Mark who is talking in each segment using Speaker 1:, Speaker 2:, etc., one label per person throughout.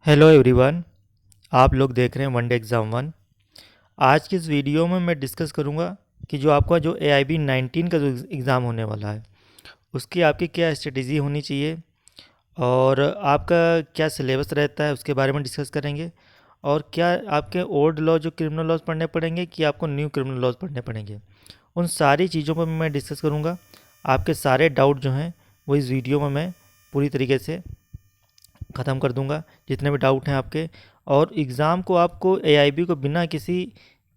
Speaker 1: Hello everyone. आप लोग देख रहे हैं वन डे एग्ज़ाम वन। आज की इस वीडियो में मैं डिस्कस करूंगा कि जो आपका जो AIB 19 का जो एग्ज़ाम होने वाला है उसकी आपकी क्या स्ट्रेटेजी होनी चाहिए और आपका क्या सिलेबस रहता है उसके बारे में डिस्कस करेंगे। और क्या आपके ओल्ड लॉ जो क्रिमिनल लॉज पढ़ने पड़ेंगे कि आपको न्यू क्रिमिनल लॉज पढ़ने पड़ेंगे, उन सारी चीज़ों पर मैं डिस्कस करूँगा। आपके सारे डाउट जो हैं वो इस वीडियो में मैं पूरी तरीके से ख़त्म कर दूंगा, जितने भी डाउट हैं आपके। और एग्ज़ाम को आपको AIB को बिना किसी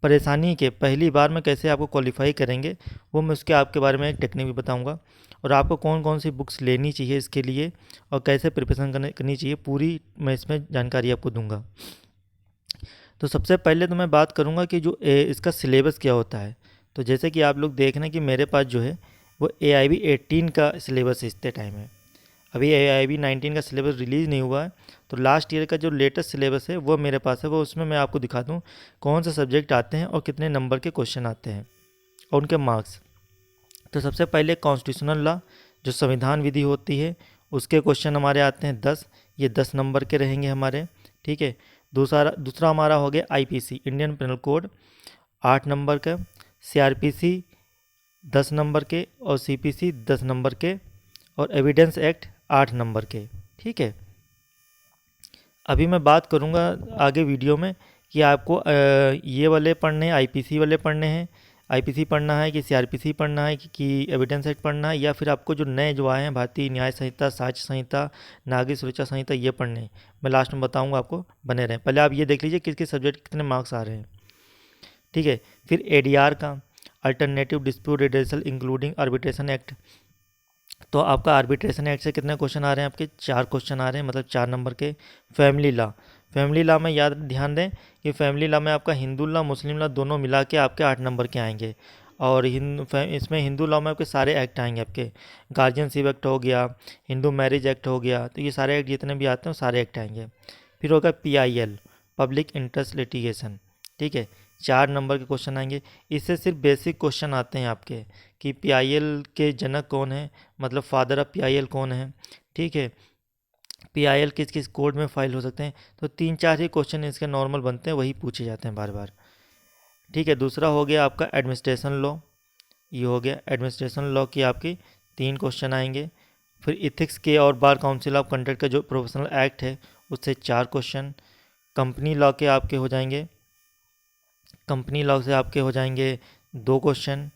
Speaker 1: परेशानी के पहली बार में कैसे आपको क्वालिफाई करेंगे वो मैं उसके आपके बारे में एक टेक्निक भी बताऊंगा। और आपको कौन कौन सी बुक्स लेनी चाहिए इसके लिए और कैसे प्रिपरेशन करनी चाहिए पूरी मैं इसमें जानकारी आपको दूंगा। तो सबसे पहले तो मैं बात करूंगा कि जो इसका सिलेबस क्या होता है। तो जैसे कि आप लोग देख रहे हैं कि मेरे पास जो है वो AIB 18 का सिलेबस इतने टाइम है। अभी AIB 19 का सिलेबस रिलीज़ नहीं हुआ है। तो लास्ट ईयर का जो लेटेस्ट सिलेबस है वो मेरे पास है, वो उसमें मैं आपको दिखा दूँ कौन से सब्जेक्ट आते हैं और कितने नंबर के क्वेश्चन आते हैं और उनके मार्क्स। तो सबसे पहले कॉन्स्टिट्यूशनल लॉ जो संविधान विधि होती है उसके क्वेश्चन हमारे आते हैं 10। ये 10 नंबर के रहेंगे हमारे। ठीक है। दूसरा दूसरा हमारा हो गया IPC Indian penal code 8 number का, CRPC 10 नंबर के और CPC 10 नंबर के और एविडेंस एक्ट 8 नंबर के। ठीक है। अभी मैं बात करूँगा आगे वीडियो में कि आपको ये वाले पढ़ने हैं, IPC वाले पढ़ने हैं, IPC पढ़ना है कि CRPC पढ़ना है कि एविडेंस एक्ट पढ़ना है, या फिर आपको जो नए जो आए हैं भारतीय न्याय संहिता, साक्ष्य संहिता, नागरिक सुरक्षा संहिता ये पढ़ने हैं। मैं लास्ट में बताऊंगा, आपको बने रहें। पहले आप ये देख लीजिए किस किस सब्जेक्ट कितने मार्क्स आ रहे हैं। ठीक है। फिर ADR का alternative dispute redressal including arbitration act. तो आपका आर्बिट्रेशन एक्ट से कितने क्वेश्चन आ रहे हैं? आपके 4 क्वेश्चन आ रहे हैं, मतलब 4 नंबर के। फैमिली लॉ में याद ध्यान दें कि फैमिली लॉ में आपका हिंदू लॉ मुस्लिम लॉ दोनों मिला के आपके 8 नंबर के आएंगे। और इसमें हिंदू लॉ में आपके सारे एक्ट आएंगे। आपके गार्जियनशिप एक्ट हो गया, हिंदू मैरिज एक्ट हो गया, तो ये सारे एक्ट जितने भी आते हैं सारे एक्ट आएंगे। फिर होगा PIL पब्लिक इंटरेस्ट लिटिगेशन। ठीक है। 4 नंबर के क्वेश्चन आएंगे। इससे सिर्फ बेसिक क्वेश्चन आते हैं आपके कि PIL के जनक कौन है, मतलब फादर ऑफ PIL कौन है। ठीक है। PIL किस किस कोड में फाइल हो सकते हैं। तो 3 4 ही क्वेश्चन इसके नॉर्मल बनते हैं, वही पूछे जाते हैं बार बार। ठीक है। दूसरा हो गया आपका एडमिनिस्ट्रेशन लॉ। ये हो गया एडमिनिस्ट्रेशन लॉ की आपकी 3 क्वेश्चन आएंगे। फिर इथिक्स के और बार काउंसिल ऑफ कंडक्ट का जो प्रोफेशनल एक्ट है उससे 4 क्वेश्चन। कंपनी लॉ के आपके हो जाएंगे, कंपनी लॉ से आपके हो जाएंगे 2 क्वेश्चन।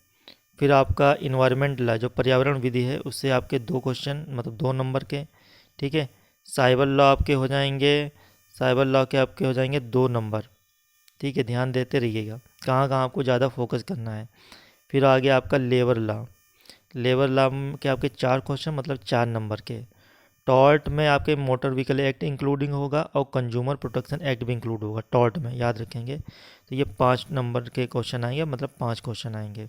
Speaker 1: फिर आपका इन्वायरमेंट लॉ जो पर्यावरण विधि है उससे आपके 2 क्वेश्चन, मतलब 2 नंबर के। ठीक है। साइबर लॉ आपके हो जाएंगे, साइबर लॉ के आपके हो जाएंगे 2 नंबर। ठीक है। ध्यान देते रहिएगा कहाँ कहाँ आपको ज़्यादा फोकस करना है। फिर आ गया आपका लेबर लॉ। लेबर लॉ के आपके 4 क्वेश्चन, मतलब 4 नंबर के। टॉर्ट में आपके मोटर व्हीकल एक्ट इंक्लूडिंग होगा और कंज्यूमर प्रोटेक्शन एक्ट भी इंक्लूड होगा टॉर्ट में, याद रखेंगे। तो ये 5 नंबर के क्वेश्चन आएंगे, मतलब 5 क्वेश्चन आएंगे।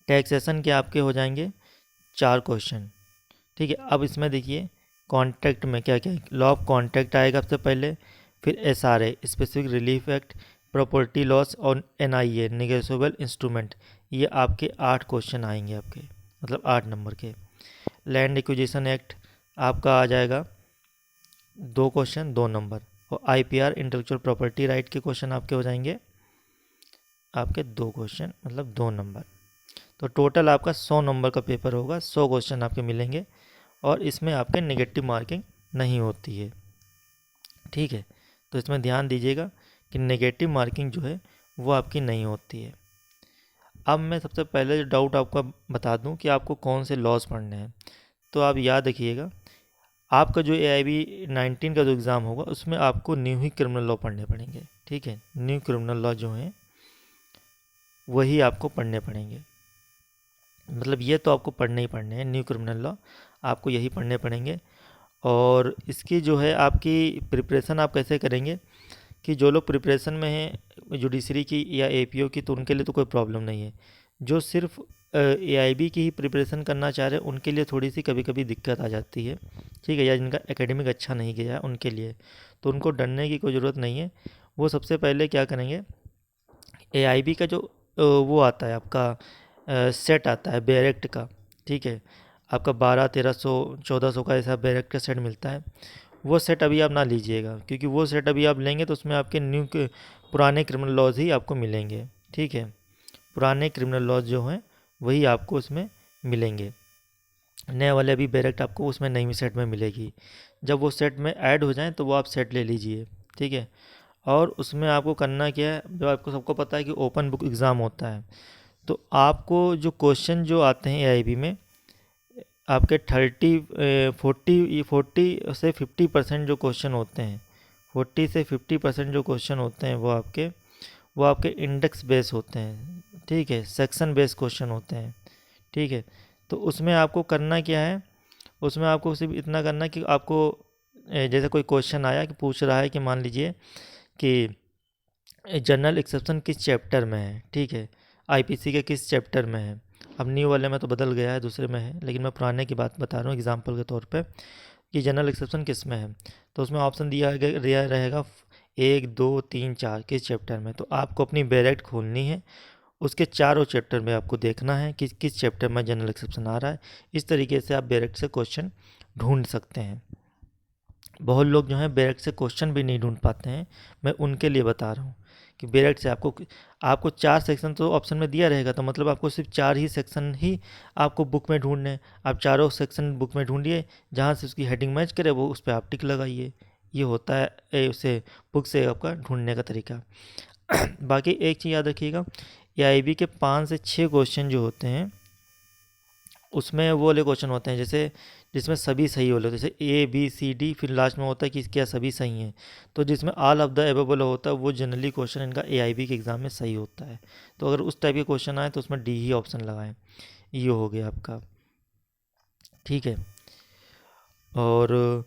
Speaker 1: टैक्सेशन के आपके हो जाएंगे 4 क्वेश्चन। ठीक है। अब इसमें देखिए कॉन्ट्रैक्ट में क्या क्या, लॉ ऑफ कॉन्ट्रैक्ट आएगा सबसे पहले। फिर SRA specific relief act, property loss और NIA नेगोशिएबल इंस्ट्रूमेंट। ये आपके 8 क्वेश्चन आएंगे आपके, मतलब 8 नंबर के। लैंड एक्विजिशन एक्ट आपका आ जाएगा 2 क्वेश्चन 2 नंबर। और IPR इंटेलेक्चुअल प्रॉपर्टी राइट के क्वेश्चन आपके हो जाएंगे आपके 2 क्वेश्चन, मतलब 2 नंबर। तो टोटल आपका 100 नंबर का पेपर होगा, 100 क्वेश्चन आपके मिलेंगे और इसमें आपके नेगेटिव मार्किंग नहीं होती है। ठीक है। तो इसमें ध्यान दीजिएगा कि नेगेटिव मार्किंग जो है वो आपकी नहीं होती है। अब मैं सबसे पहले जो डाउट आपका बता दूं कि आपको कौन से लॉज पढ़ने हैं। तो आप याद रखिएगा आपका जो AIB 19 का जो एग्ज़ाम होगा उसमें आपको न्यू ही क्रिमिनल लॉ पढ़ने पड़ेंगे। ठीक है। न्यू क्रिमिनल लॉ जो हैं वही आपको पढ़ने पड़ेंगे, मतलब ये तो आपको पढ़ने ही पढ़ने हैं। न्यू क्रिमिनल लॉ आपको यही पढ़ने पड़ेंगे। और इसकी जो है आपकी प्रिपरेशन आप कैसे करेंगे कि जो लोग प्रिपरेशन में हैं जुडिशरी की या APO की, तो उनके लिए तो कोई प्रॉब्लम नहीं है। जो सिर्फ AIB की ही प्रिपरेशन करना चाह रहे हैं उनके लिए थोड़ी सी कभी कभी दिक्कत आ जाती है। ठीक है। या जिनका एकेडमिक अच्छा नहीं गया है उनके लिए, तो उनको डरने की कोई ज़रूरत नहीं है। वो सबसे पहले क्या करेंगे, AIB का जो वो आता है आपका सेट आता है बैरेक्ट का। ठीक है। आपका 12 1300 1400 का ऐसा बैरेक्ट का सेट मिलता है। वो सेट अभी आप ना लीजिएगा, क्योंकि वो सेट अभी आप लेंगे तो उसमें आपके पुराने क्रिमिनल लॉज ही आपको मिलेंगे। ठीक है, पुराने क्रिमिनल लॉज जो हैं वही आपको उसमें मिलेंगे, नए वाले अभी डायरेक्ट आपको उसमें नई सेट में मिलेगी। जब वो सेट में ऐड हो जाए तो वो आप सेट ले लीजिए। ठीक है, और उसमें आपको करना क्या है, जो आपको सबको पता है कि ओपन बुक एग्ज़ाम होता है, तो आपको जो क्वेश्चन जो आते हैं एआईबी में, आपके 40 से 50% जो क्वेश्चन होते हैं, 40 से 50% जो क्वेश्चन होते हैं वो आपके इंडेक्स बेस होते हैं। ठीक है, सेक्शन बेस क्वेश्चन होते हैं। ठीक है, तो उसमें आपको करना क्या है, उसमें आपको सिर्फ इतना करना है कि आपको जैसे कोई क्वेश्चन आया कि पूछ रहा है कि मान लीजिए कि जनरल एक्सेप्शन किस चैप्टर में है। ठीक है, आईपीसी के किस चैप्टर में है। अब न्यू वाले में तो बदल गया है, दूसरे में है, लेकिन मैं पुराने की बात बता रहा हूँ एग्जांपल के तौर पे कि जनरल एक्सेप्शन किस में है। तो उसमें ऑप्शन दिया रहेगा 1 2 3 4 किस चैप्टर में। तो आपको अपनी बैरेक्ट खोलनी है, उसके चारों चैप्टर में आपको देखना है कि किस चैप्टर में जनरल एक्सेप्शन आ रहा है। इस तरीके से आप बैरेक्ट से क्वेश्चन ढूंढ सकते हैं। बहुत लोग जो हैं बैरेक्ट से क्वेश्चन भी नहीं ढूंढ पाते हैं, मैं उनके लिए बता रहा हूँ कि बैरेक्ट से आपको 4 सेक्शन तो ऑप्शन में दिया रहेगा, तो मतलब आपको सिर्फ 4 ही सेक्शन ही आपको बुक में ढूंढने हैं। आप चारों सेक्शन बुक में ढूंढिए, जहाँ से उसकी हेडिंग मैच करे वो उस पर आप टिक लगाइए। ये होता है उसे बुक से आपका ढूंढने का तरीका। बाकी एक चीज़ याद रखिएगा, एआईबी के 5 से 6 क्वेश्चन जो होते हैं उसमें वो वाले क्वेश्चन होते हैं जैसे जिसमें सभी सही होते हैं, जैसे ए बी सी डी, फिर लास्ट में होता है कि क्या सभी सही हैं। तो जिसमें ऑल ऑफ द एबव होता है वो जनरली क्वेश्चन इनका एआईबी के एग्ज़ाम में सही होता है। तो अगर उस टाइप के क्वेश्चन आए तो उसमें डी ही ऑप्शन लगाएं। ये हो गया आपका। ठीक है, और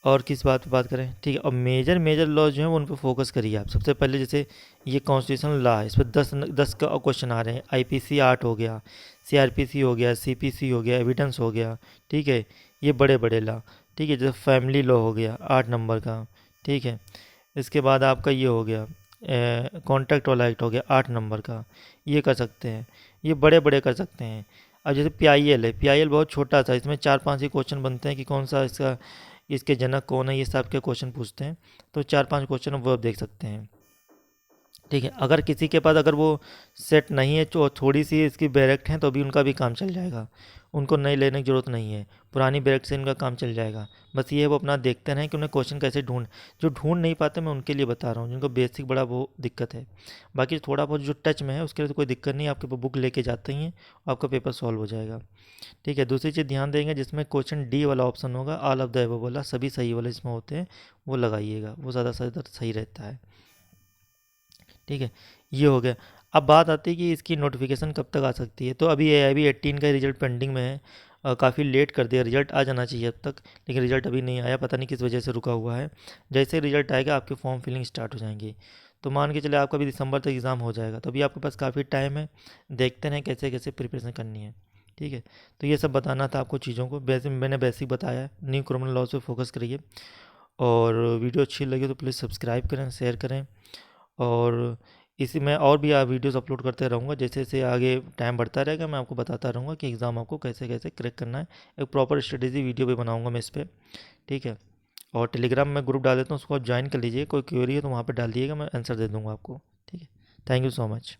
Speaker 1: और किस बात पे बात करें। ठीक है, अब मेजर मेजर लॉ जो हैं वो उन पर फोकस करिए आप। सबसे पहले जैसे ये कॉन्स्टिट्यूशनल लॉ है, इस पर 10 का क्वेश्चन आ रहे हैं। आईपीसी 8 हो गया, सीआरपीसी हो गया, सीपीसी हो गया, एविडेंस हो गया। ठीक है, ये बड़े बड़े लॉ। ठीक है, जैसे फैमिली लॉ हो गया 8 नंबर का। ठीक है, इसके बाद आपका ये हो गया कॉन्ट्रैक्ट वाला एक्ट हो गया 8 नंबर का। ये कर सकते हैं, ये बड़े बड़े कर सकते हैं। अब जैसे पीआईएल है, पीआईएल बहुत छोटा सा, इसमें 4 5 ही क्वेश्चन बनते हैं कि कौन सा इसके जनक कौन है, ये सब के क्वेश्चन पूछते हैं। तो 4 5 क्वेश्चन वो आप देख सकते हैं। ठीक है, अगर किसी के पास अगर वो सेट नहीं है तो थोड़ी सी इसकी बैरेक्ट हैं तो भी उनका भी काम चल जाएगा, उनको नई लेने की ज़रूरत नहीं है, पुरानी बैरेक्ट से इनका काम चल जाएगा। बस ये है वो अपना देखते रहें कि उन्हें क्वेश्चन कैसे जो ढूंढ नहीं पाते, मैं उनके लिए बता रहा हूँ जिनको बेसिक बड़ा वो दिक्कत है। बाकी थोड़ा बहुत जो टच में है उसके लिए तो कोई दिक्कत नहीं है, आपके बुक लेके जाते ही हैं आपका पेपर सॉल्व हो जाएगा। ठीक है, दूसरी चीज़ ध्यान देंगे जिसमें क्वेश्चन डी वाला ऑप्शन होगा, ऑल ऑफ द एबव वाला, सभी सही वाले इसमें होते हैं, वो लगाइएगा, वो ज़्यादा सही रहता है। ठीक है, ये हो गया। अब बात आती है कि इसकी नोटिफिकेशन कब तक आ सकती है। तो अभी एआईबी 18 का रिजल्ट पेंडिंग में है, काफ़ी लेट कर दिया, रिजल्ट आ जाना चाहिए अब तक, लेकिन रिजल्ट अभी नहीं आया, पता नहीं किस वजह से रुका हुआ है। जैसे रिजल्ट आएगा आपके फॉर्म फिलिंग स्टार्ट हो जाएंगी। तो मान के चले आपका भी दिसंबर तक एग्ज़ाम हो जाएगा, तो अभी आपके पास काफ़ी टाइम है, देखते हैं कैसे कैसे प्रिपरेशन करनी है। ठीक है, तो ये सब बताना था आपको चीज़ों को, वैसे मैंने बेसिक बताया है। न्यू क्रिमिनल लॉज पे फोकस करिए, और वीडियो अच्छी लगी तो प्लीज़ सब्सक्राइब करें, शेयर करें। और इसी में और भी वीडियोस अपलोड करते रहूँगा, जैसे जैसे आगे टाइम बढ़ता रहेगा मैं आपको बताता रहूँगा कि एग्ज़ाम आपको कैसे कैसे क्रैक करना है। एक प्रॉपर स्ट्रेटेजी वीडियो भी बनाऊँगा मैं इस पर। ठीक है, और टेलीग्राम में ग्रुप डाल देता हूँ, उसको आप ज्वाइन कर लीजिए, कोई क्वेरी है तो वहाँ पर डाल दिएगा, मैं आंसर दे दूँगा आपको। ठीक है, थैंक यू सो मच।